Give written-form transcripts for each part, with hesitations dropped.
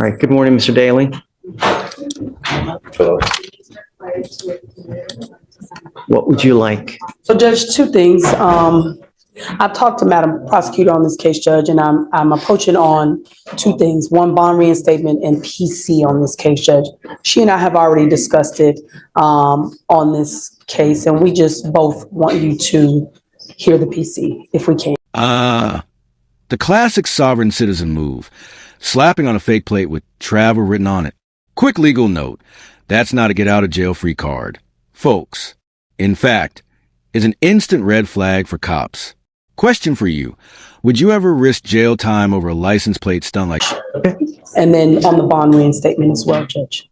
All right, good morning, Mr. Daly. What would you like? So, Judge, two things. I talked to Madam Prosecutor on this case, Judge, and I'm approaching on two things. One, bond reinstatement, and PC on this case, Judge. She and I have already discussed it on this case, and we just both want you to hear the PC, if we can. The classic sovereign citizen move. Slapping on a fake plate with travel written on it. Quick legal note. That's not a get-out-of-jail-free card. Folks, in fact, is an instant red flag for cops. Question for you. Would you ever risk jail time over a license plate stunt like... And then on the bond reinstatement as well, Judge.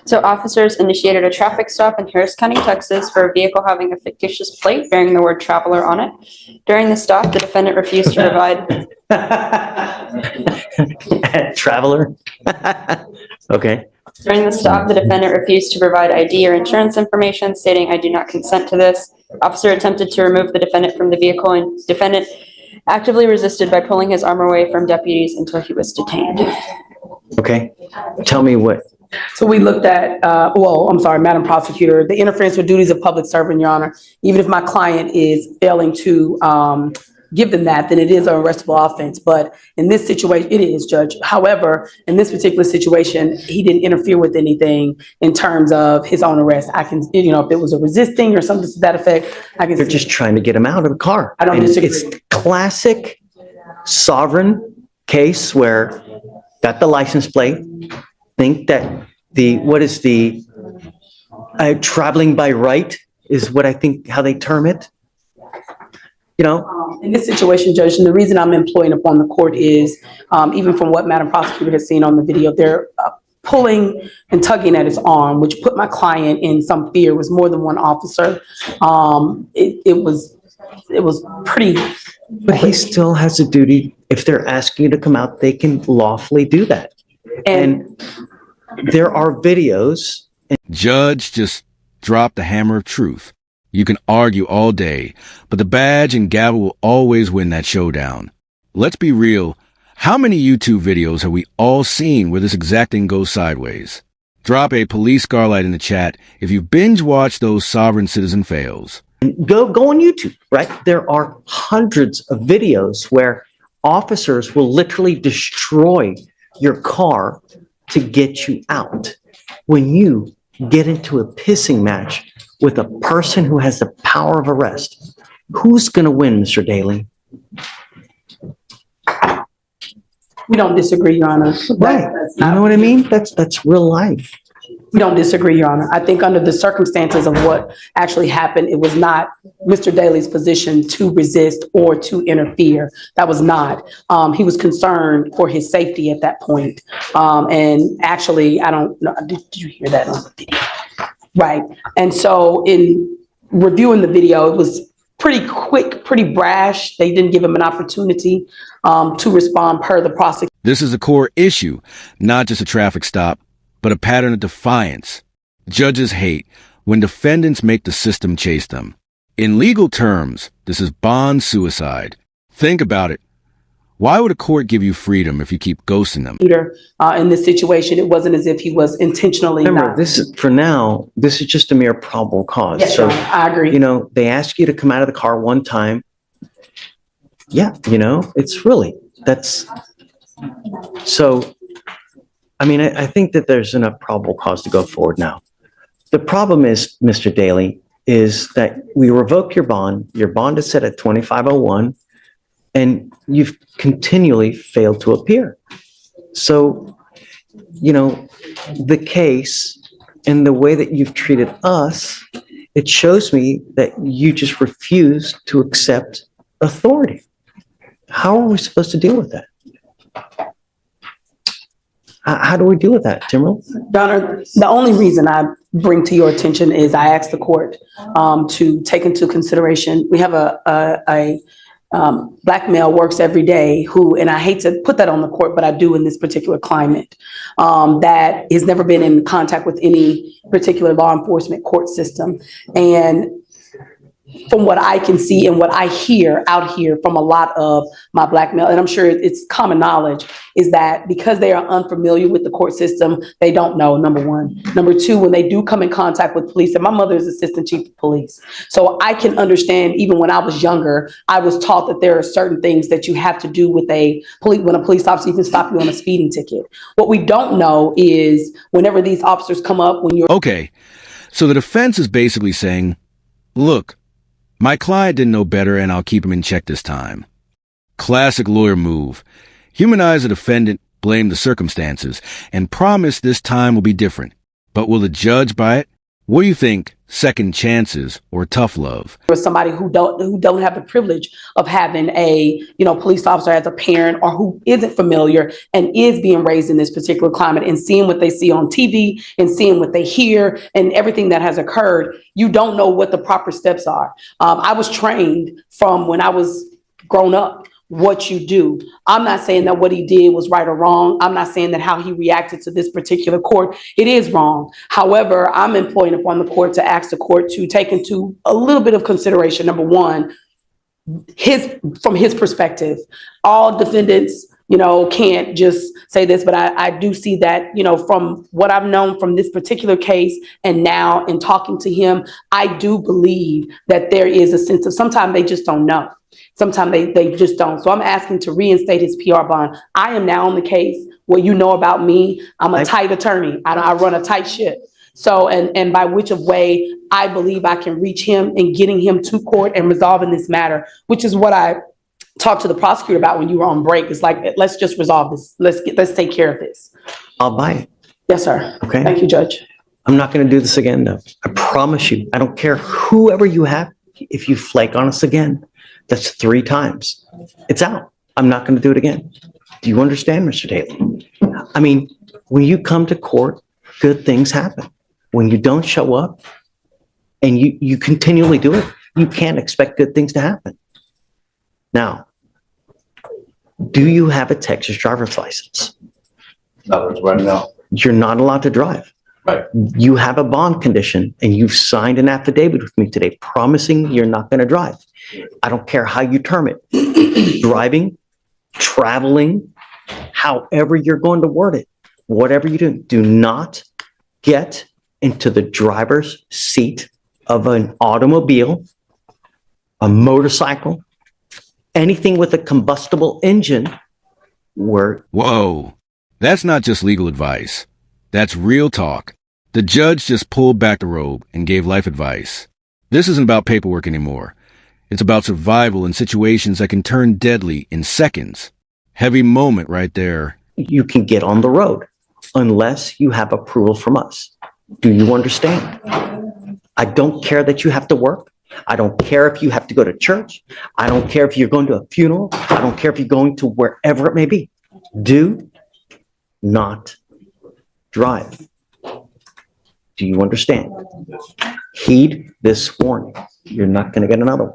So officers initiated a traffic stop in Harris County, Texas for a vehicle having a fictitious plate bearing the word traveler on it. During the stop, the defendant refused to provide... Traveler? Okay. During the stop, the defendant refused to provide ID or insurance information, stating, "I do not consent to this." Officer attempted to remove the defendant from the vehicle, and defendant actively resisted by pulling his arm away from deputies until he was detained. Okay. Tell me what. So we looked at, Madam Prosecutor, the interference with duties of public servant, Your Honor. Even if my client is failing to give them that, then it is an arrestable offense. But in this situation, it is, Judge. However, in this particular situation, he didn't interfere with anything in terms of his own arrest. I can, if it was a resisting or something to that effect, I can. They're just trying to get him out of the car. I don't disagree. It's classic sovereign case where got the license plate, think that traveling by right is what I think how they term it. In this situation, Judge, and the reason I'm employing upon the court is, even from what Madam Prosecutor has seen on the video, they're pulling and tugging at his arm, which put my client in some fear. It was more than one officer. It was pretty. But he still has a duty. If they're asking you to come out, they can lawfully do that. And there are videos. Judge just dropped the hammer of truth. You can argue all day, but the badge and gavel will always win that showdown. Let's be real. How many YouTube videos have we all seen where this exact thing goes sideways? Drop a police scarlight in the chat if you binge watch those sovereign citizen fails. Go on YouTube, right? There are hundreds of videos where officers will literally destroy your car to get you out. When you get into a pissing match with a person who has the power of arrest, who's going to win, Mr. Daly? We don't disagree, Your Honor. Right. You know what I mean? That's real life. We don't disagree, Your Honor. I think under the circumstances of what actually happened, it was not Mr. Daly's position to resist or to interfere. That was not. He was concerned for his safety at that point. And actually, I don't know. Did you hear that on the video? Right. And so in reviewing the video, it was pretty quick, pretty brash. They didn't give him an opportunity to respond per the prosecutor. This is a core issue, not just a traffic stop, but a pattern of defiance. Judges hate when defendants make the system chase them. In legal terms, this is bond suicide. Think about it. Why would a court give you freedom if you keep ghosting them? In this situation, it wasn't as if he was intentionally. Remember, this is just a mere probable cause. Yes, so, I agree. They ask you to come out of the car one time. Yeah, it's really, that's, so, I think that there's enough probable cause to go forward now. The problem is, Mr. Daly, is that we revoke your bond. Your bond is set at 2501. And you've continually failed to appear. So, the case and the way that you've treated us, it shows me that you just refuse to accept authority. How are we supposed to deal with that? How do we deal with that, Timberland? Donna, the only reason I bring to your attention is I asked the court to take into consideration, we have a Black male works every day who, and I hate to put that on the court, but I do in this particular climate, that has never been in contact with any particular law enforcement court system. And from what I can see and what I hear out here from a lot of my Black male, and I'm sure it's common knowledge, is that because they are unfamiliar with the court system, they don't know, number one. Number two, when they do come in contact with police, and my mother is assistant chief of police, so I can understand, even when I was younger, I was taught that there are certain things that you have to do with when a police officer even stop you on a speeding ticket. What we don't know is whenever these officers come up, when you're Okay, so the defense is basically saying, look, my client didn't know better and I'll keep him in check this time. Classic lawyer move. Humanize the defendant, blame the circumstances, and promise this time will be different. But will the judge buy it? What do you think? Second chances or tough love? or somebody who don't have the privilege of having a police officer as a parent, or who isn't familiar and is being raised in this particular climate and seeing what they see on TV and seeing what they hear and everything that has occurred, you don't know what the proper steps are. I was trained from when I was grown up what you do. I'm not saying that what he did was right or wrong. I'm not saying that how he reacted to this particular court, it is wrong. However, I'm employing upon the court to ask the court to take into a little bit of consideration, number one, from his perspective. All defendants, can't just say this, but I do see that, from what I've known from this particular case and now in talking to him, I do believe that there is a sense of sometimes they just don't know. Sometimes they just don't. So I'm asking to reinstate his PR bond. I am now on the case. What you know about me, I'm a tight attorney. I run a tight ship. So, and by which of way I believe I can reach him and getting him to court and resolving this matter, which is what I talked to the prosecutor about when you were on break. It's like, let's just resolve this. Let's take care of this. I'll buy it. Yes, sir. Okay. Thank you, Judge. I'm not going to do this again, though. I promise you. I don't care whoever you have. If you flake on us again, that's 3 times. It's out. I'm not going to do it again. Do you understand, Mr. Daley? I mean, when you come to court, good things happen. When you don't show up and you continually do it, you can't expect good things to happen. Now, do you have a Texas driver's license? No, right now. You're not allowed to drive. Right. You have a bond condition and you've signed an affidavit with me today promising you're not going to drive. I don't care how you term it. Driving, traveling, however you're going to word it, whatever you do not get into the driver's seat of an automobile, a motorcycle, anything with a combustible engine where... Whoa, that's not just legal advice. That's real talk. The judge just pulled back the robe and gave life advice. This isn't about paperwork anymore. It's about survival in situations that can turn deadly in seconds. Heavy moment right there. You can get on the road unless you have approval from us. Do you understand? I don't care that you have to work. I don't care if you have to go to church. I don't care if you're going to a funeral. I don't care if you're going to wherever it may be. Do not drive. Do you understand? Heed this warning. You're not going to get another one.